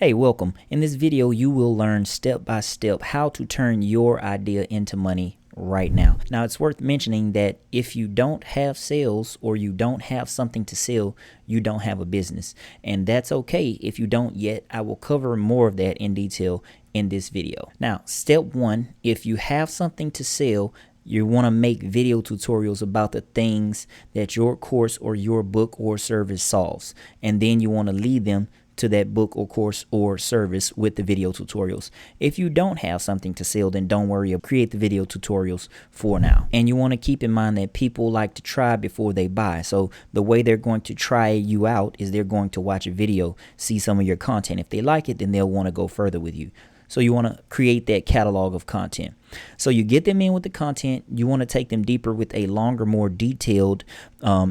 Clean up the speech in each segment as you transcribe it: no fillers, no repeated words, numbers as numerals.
Hey, welcome. In this video, you will learn step by step how to turn your idea into money right now. Now, it's worth mentioning that if you don't have sales or you don't have something to sell, you don't have a business. And that's okay if you don't yet. I will cover more of that in detail in this video. Now, step one, if you have something to sell, you want to make video tutorials about the things that your course or your book or service solves. And then you want to lead them to that book or course or service with the video tutorials. If you don't have something to sell, then don't worry, create the video tutorials for now. And you want to keep in mind that people like to try before they buy. So the way they're going to try you out is they're going to watch a video, see some of your content. If they like it, then they'll want to go further with you. So you want to create that catalog of content. So you get them in with the content. You want to take them deeper with a longer, more detailed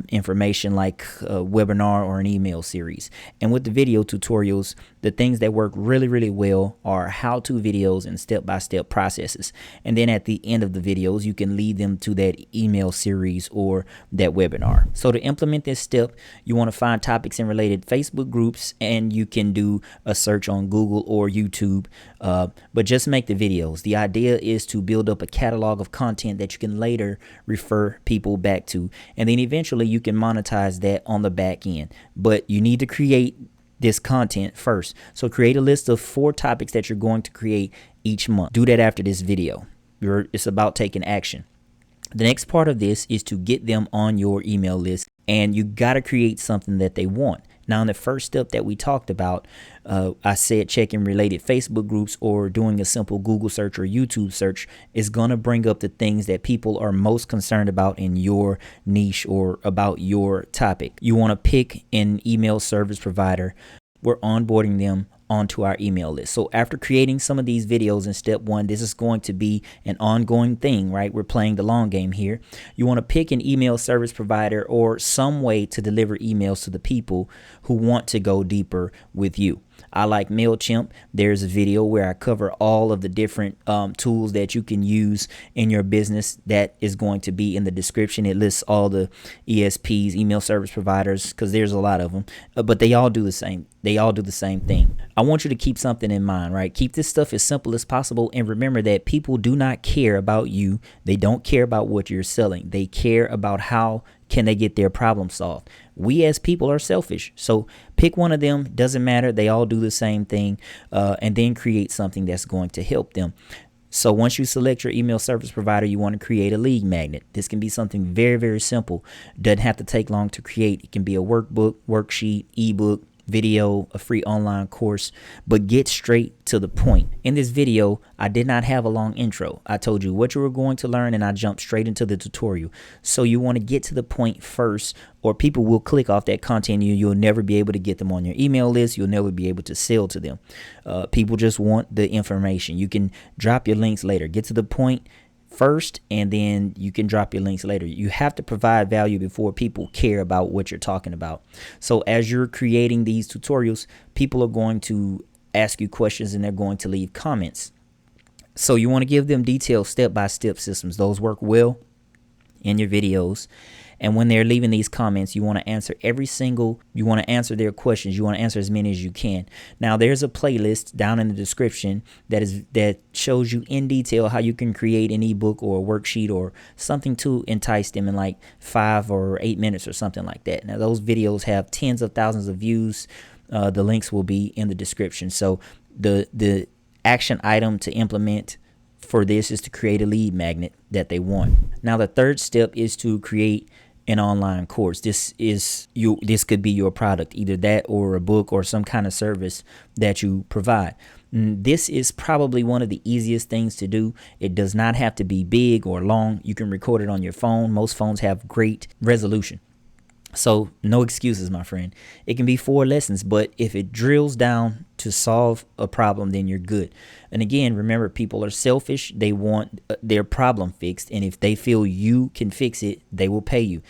information like a webinar or an email series. And with the video tutorials, the things that work really, really well are how-to videos and step-by-step processes. And then at the end of the videos, you can lead them to that email series or that webinar. So to implement this step, you want to find topics in related Facebook groups, and you can do a search on Google or YouTube, but just make the videos. The idea is to build up a catalog of content that you can later refer people back to, and then eventually you can monetize that on the back end. But you need to create this content first. So create a list of 4 topics that you're going to create each month. Do that after this video. It's about taking action. The next part of this is to get them on your email list, and you got to create something that they want. Now, in the first step that we talked about, I said checking related Facebook groups or doing a simple Google search or YouTube search is going to bring up the things that people are most concerned about in your niche or about your topic. You want to pick an email service provider. We're onboarding them onto our email list. So after creating some of these videos in step 1, this is going to be an ongoing thing, right? We're playing the long game here. You want to pick an email service provider or some way to deliver emails to the people who want to go deeper with you. I like MailChimp. There's a video where I cover all of the different tools that you can use in your business. That is going to be in the description. It lists all the ESPs, email service providers, because there's a lot of them, but they all do the same. They all do the same thing. I want you to keep something in mind, right? Keep this stuff as simple as possible, and remember that people do not care about you. They don't care about what you're selling. They care about how can they get their problem solved. We as people are selfish. So pick one of them. Doesn't matter. They all do the same thing, and then create something that's going to help them. So once you select your email service provider, you want to create a lead magnet. This can be something very, very simple. Doesn't have to take long to create. It can be a workbook, worksheet, ebook, video, a free online course, but get straight to the point. In this video, I did not have a long intro. I told you what you were going to learn, and I jumped straight into the tutorial. So you want to get to the point first, or people will click off that content. You'll never be able to get them on your email list. You'll never be able to sell to them. People just want the information. You can drop your links later. Get to the point first, and then you can drop your links later. You have to provide value before people care about what you're talking about. So as you're creating these tutorials, people are going to ask you questions and they're going to leave comments. So you want to give them detailed step-by-step systems. Those work well in your videos. And when they're leaving these comments, you want to answer you want to answer their questions. You want to answer as many as you can. Now, there's a playlist down in the description that shows you in detail how you can create an ebook or a worksheet or something to entice them in like 5 or 8 minutes or something like that. Now, those videos have tens of thousands of views. The links will be in the description. So the action item to implement for this is to create a lead magnet that they want. Now, the third step is to create an online course. This could be your product, either that or a book or some kind of service that you provide. This is probably one of the easiest things to do. It does not have to be big or long. You can record it on your phone. Most phones have great resolution. So no excuses, my friend. It can be 4 lessons, but if it drills down to solve a problem, then you're good. And again, remember, people are selfish. They want their problem fixed. And if they feel you can fix it, they will pay you.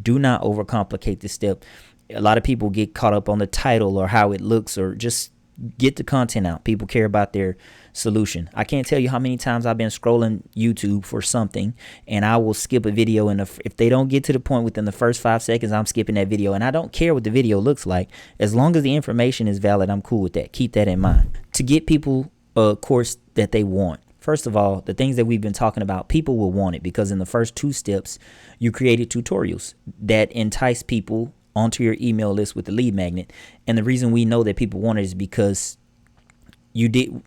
Do not overcomplicate this step. A lot of people get caught up on the title or how it looks, or just Get the content out. People care about their solution. I can't tell you how many times I've been scrolling YouTube for something and I will skip a video, and if they don't get to the point within the first 5 seconds, I'm skipping that video, and I don't care what the video looks like. As long as the information is valid, I'm cool with that. Keep that in mind. To get people a course that they want, first of all, the things that we've been talking about, people will want it because in the first 2 steps, you created tutorials that entice people onto your email list with the lead magnet. And the reason we know that people want it is because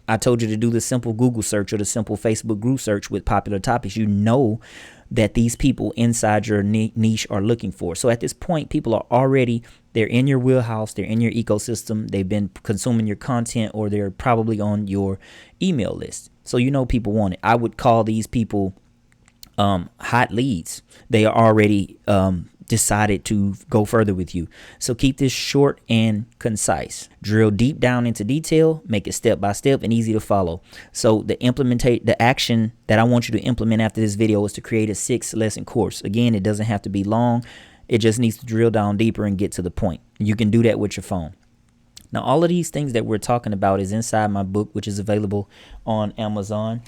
I told you to do the simple Google search or the simple Facebook group search with popular topics. You know that these people inside your niche are looking for. So at this point, people are they're in your wheelhouse, they're in your ecosystem, they've been consuming your content, or they're probably on your email list. So you know people want it. I would call these people hot leads. They are already decided to go further with you. So keep this short and concise. Drill deep down into detail, make it step by step and easy to follow. So the action that I want you to implement after this video is to create a 6-lesson course. Again, it doesn't have to be long. It just needs to drill down deeper and get to the point. You can do that with your phone. Now, all of these things that we're talking about is inside my book, which is available on Amazon.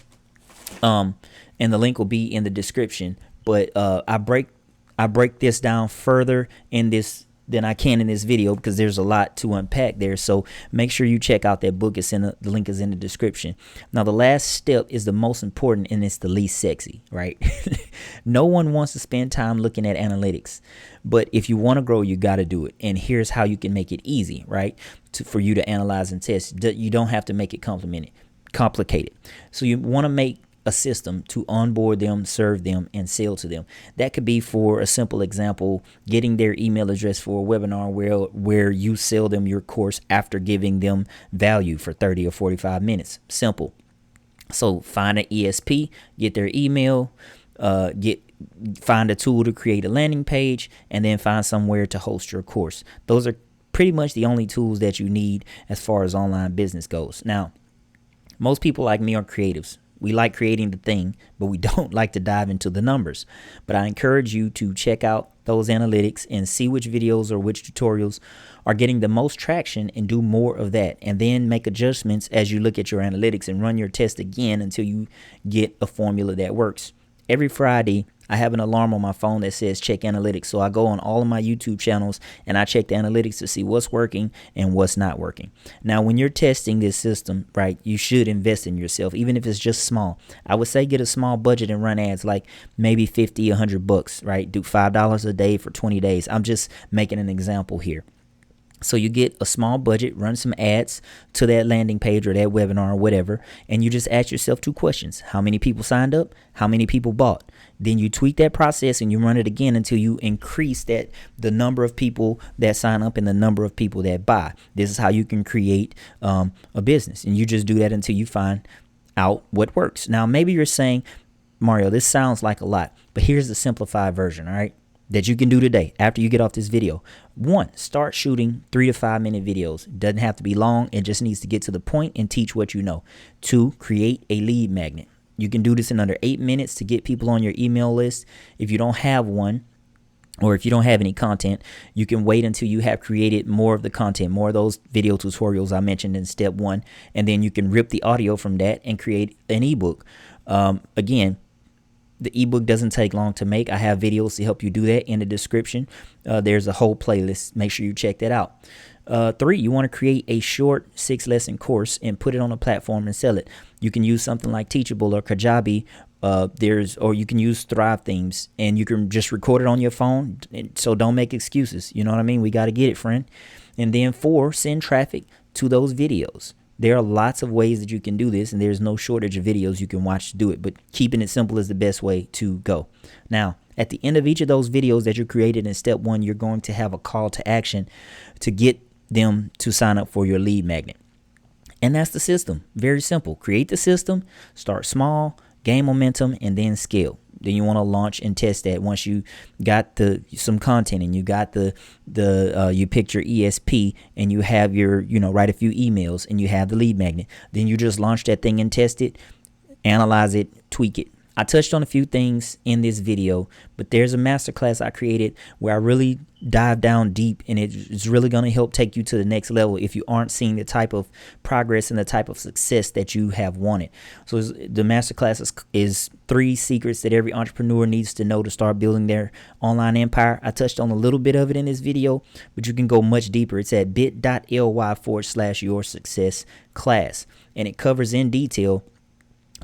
And the link will be in the description. But I break this down further in this than I can in this video because there's a lot to unpack there. So make sure you check out that book. The link is in the description. Now, the last step is the most important, and it's the least sexy, right? No one wants to spend time looking at analytics, but if you want to grow, you got to do it. And here's how you can make it easy, right? For you to analyze and test. You don't have to make it complicated. So you want to make a system to onboard them, serve them, and sell to them. That could be, for a simple example, getting their email address for a webinar where you sell them your course after giving them value for 30 or 45 minutes. Simple. So find an ESP, get their email, find a tool to create a landing page, and then find somewhere to host your course. Those are pretty much the only tools that you need as far as online business goes. Now, most people like me are creatives. We like creating the thing, but we don't like to dive into the numbers. But I encourage you to check out those analytics and see which videos or which tutorials are getting the most traction and do more of that. And then make adjustments as you look at your analytics and run your test again until you get a formula that works. Every Friday, I have an alarm on my phone that says check analytics. So I go on all of my YouTube channels and I check the analytics to see what's working and what's not working. Now, when you're testing this system, right, you should invest in yourself, even if it's just small. I would say get a small budget and run ads like maybe 50, $100, right? Do $5 a day for 20 days. I'm just making an example here. So you get a small budget, run some ads to that landing page or that webinar or whatever, and you just ask yourself 2 questions. How many people signed up? How many people bought? Then you tweak that process and you run it again until you increase the number of people that sign up and the number of people that buy. This is how you can create a business, and you just do that until you find out what works. Now, maybe you're saying, Mario, this sounds like a lot, but here's the simplified version, all right, that you can do today after you get off this video. 1, start shooting 3 to 5 minute videos. Doesn't have to be long. It just needs to get to the point and teach what you know. 2, create a lead magnet. You can do this in under 8 minutes to get people on your email list. If you don't have one, or if you don't have any content, you can wait until you have created more of the content, more of those video tutorials I mentioned in step 1, and then you can rip the audio from that and create an ebook. Again, the ebook doesn't take long to make. I have videos to help you do that in the description. There's a whole playlist. Make sure you check that out. 3, you want to create a short 6-lesson course and put it on a platform and sell it. You can use something like Teachable or Kajabi. Or you can use Thrive Themes, and you can just record it on your phone. So don't make excuses. You know what I mean? We got to get it, friend. And then 4, send traffic to those videos. There are lots of ways that you can do this, and there's no shortage of videos you can watch to do it, but keeping it simple is the best way to go. Now, at the end of each of those videos that you created in step 1, you're going to have a call to action to get them to sign up for your lead magnet. And that's the system. Very simple. Create the system, start small, gain momentum, and then scale. Then you want to launch and test that. Once you got some content and you got you picked your ESP and you have your, write a few emails and you have the lead magnet, then you just launch that thing and test it, analyze it, tweak it. I touched on a few things in this video, but there's a masterclass I created where I really dive down deep, and it's really going to help take you to the next level if you aren't seeing the type of progress and the type of success that you have wanted. So the masterclass is 3 secrets that every entrepreneur needs to know to start building their online empire. I touched on a little bit of it in this video, but you can go much deeper. It's at bit.ly/yoursuccessclass, and it covers in detail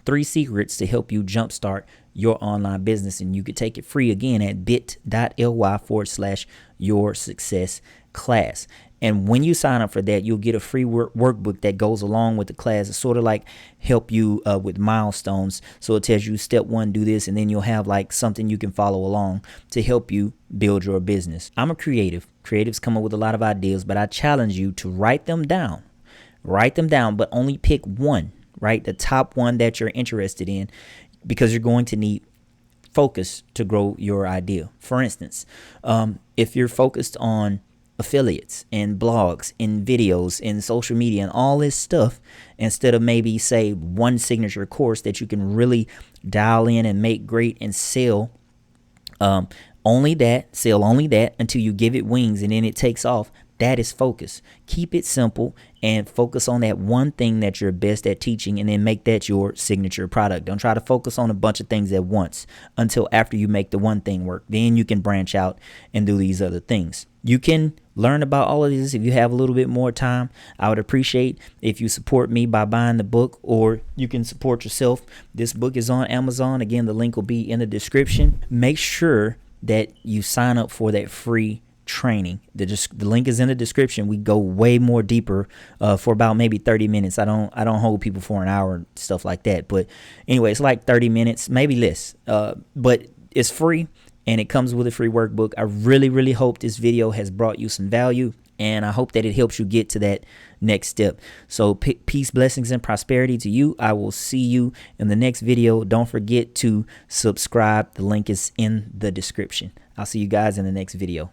3 secrets to help you jumpstart your online business. And you could take it free again at bit.ly/yoursuccessclass. And when you sign up for that, you'll get a free workbook that goes along with the class. It's sort of like help you with milestones. So it tells you step 1, do this, and then you'll have like something you can follow along to help you build your business. I'm a creative. Creatives come up with a lot of ideas, but I challenge you to write them down. Write them down, but only pick one, right? The top one that you're interested in, because you're going to need focus to grow your idea. For instance, if you're focused on affiliates and blogs and videos and social media and all this stuff, instead of maybe say one signature course that you can really dial in and make great and sell only that until you give it wings and then it takes off. That is focus. Keep it simple and focus on that one thing that you're best at teaching, and then make that your signature product. Don't try to focus on a bunch of things at once until after you make the one thing work. Then you can branch out and do these other things. You can learn about all of this if you have a little bit more time. I would appreciate if you support me by buying the book, or you can support yourself. This book is on Amazon. Again, the link will be in the description. Make sure that you sign up for that free training. The link is in the description. We go way more deeper for about maybe 30 minutes. I don't hold people for an hour and stuff like that. But anyway, it's like 30 minutes, maybe less. But it's free, and it comes with a free workbook. I really hope this video has brought you some value, and I hope that it helps you get to that next step. So peace, blessings, and prosperity to you. I will see you in the next video. Don't forget to subscribe. The link is in the description. I'll see you guys in the next video.